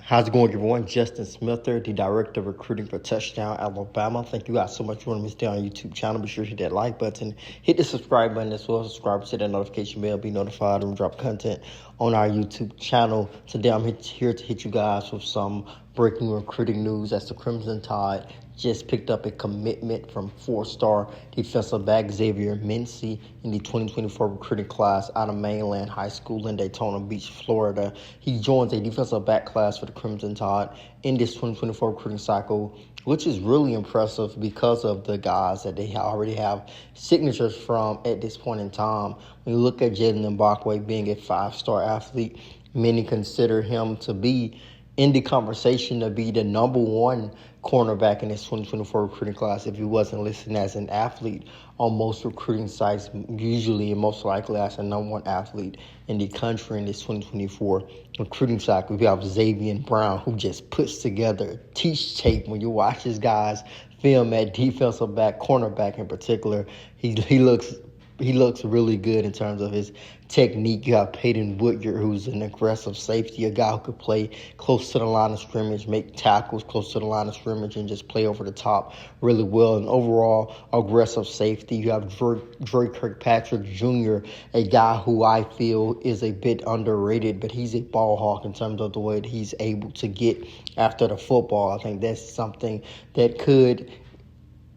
How's it going, everyone? Justin Smither, the Director of Recruiting for Touchdown Alabama. Thank you guys so much for joining me today on our YouTube channel. Be sure to hit that like button, hit the subscribe button as well. Subscribe to that notification bell, be notified when we drop content on our YouTube channel. Today I'm here to hit you guys with some breaking recruiting news as the Crimson Tide just picked up a commitment from four-star defensive back Zavier Mincey in the 2024 recruiting class out of Mainland High School in Daytona Beach, Florida. He joins a defensive back class for the Crimson Tide in this 2024 recruiting cycle, which is really impressive because of the guys that they already have signatures from at this point in time. When you look at Jaden Mbakwe being a five-star athlete, many consider him to be in the conversation to be the number one cornerback in this 2024 recruiting class if he wasn't listed as an athlete on most recruiting sites, usually and most likely as the number one athlete in the country in this 2024 recruiting cycle. We have Zavier Brown, who just puts together teach tape when you watch this guy's film at defensive back, cornerback in particular. He looks really good in terms of his technique. You have Peyton Woodyard, who's an aggressive safety, a guy who could play close to the line of scrimmage, make tackles close to the line of scrimmage, and just play over the top really well. And overall, aggressive safety. You have Dre Kirkpatrick Jr., a guy who I feel is a bit underrated, but he's a ball hawk in terms of the way that he's able to get after the football. I think that's something that could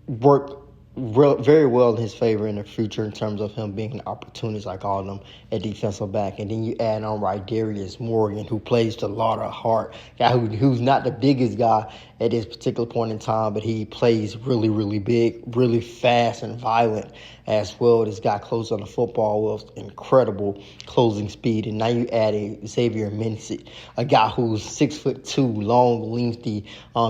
work very well in his favor in the future in terms of him being an opportunist, I call him, at defensive back. And then you add on Darius Morgan, who plays to a lot of heart, guy who's not the biggest guy at this particular point in time, but he plays really, really big, really fast and violent as well. This guy closes on the football with incredible closing speed. And now you add a Zavier Mincey, a guy who's 6'2", long, lengthy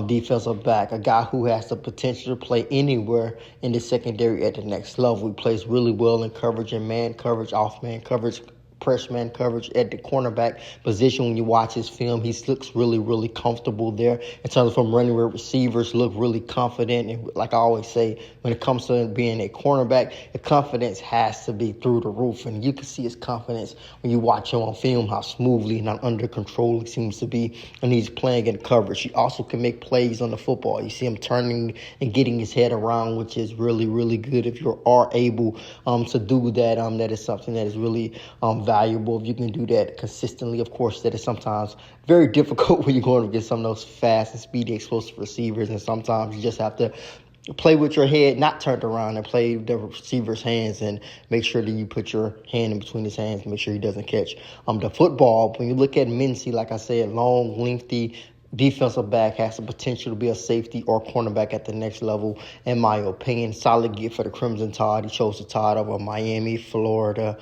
defensive back, a guy who has the potential to play anywhere in the secondary at the next level. He plays really well in coverage and man coverage, off man coverage, press man coverage at the cornerback position. When you watch his film, he looks really, really comfortable there. In terms of from running with receivers, look really confident. And like I always say, when it comes to being a cornerback, the confidence has to be through the roof. And you can see his confidence when you watch him on film, how smoothly and under control he seems to be. And he's playing in coverage. He also can make plays on the football. You see him turning and getting his head around, which is really, really good. If you are able to do that, that is something that is really valuable if you can do that consistently. Of course, that is sometimes very difficult when you're going to get some of those fast and speedy, explosive receivers, and sometimes you just have to play with your head not turned around and play the receiver's hands and make sure that you put your hand in between his hands and make sure he doesn't catch the football. When you look at Mincey, like I said, long, lengthy defensive back, has the potential to be a safety or cornerback at the next level, in my opinion. Solid gift for the Crimson Tide. He chose the Tide over Miami, Florida,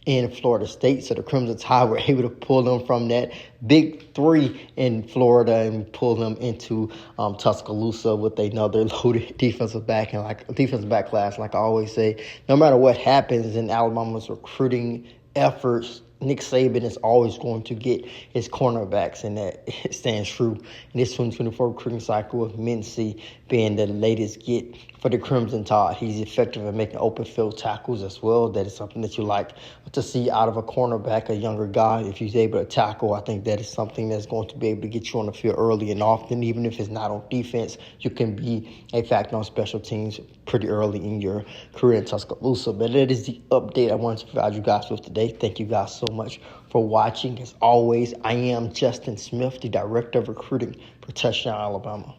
in Florida State. So the Crimson Tide were able to pull them from that big three in Florida and pull them into Tuscaloosa with another loaded defensive back class. Like I always say, no matter what happens in Alabama's recruiting efforts, Nick Saban is always going to get his cornerbacks, and that stands true in this 2024 recruiting cycle, with Mincey being the latest get for the Crimson Tide. He's effective at making open field tackles as well. That is something that you like to see out of a cornerback, a younger guy. If he's able to tackle, I think that is something that's going to be able to get you on the field early and often. Even if it's not on defense, you can be a factor on special teams pretty early in your career in Tuscaloosa. But that is the update I wanted to provide you guys with today. Thank you guys so much for watching. As always, I am Justin Smith, the Director of Recruiting for Touchdown Alabama.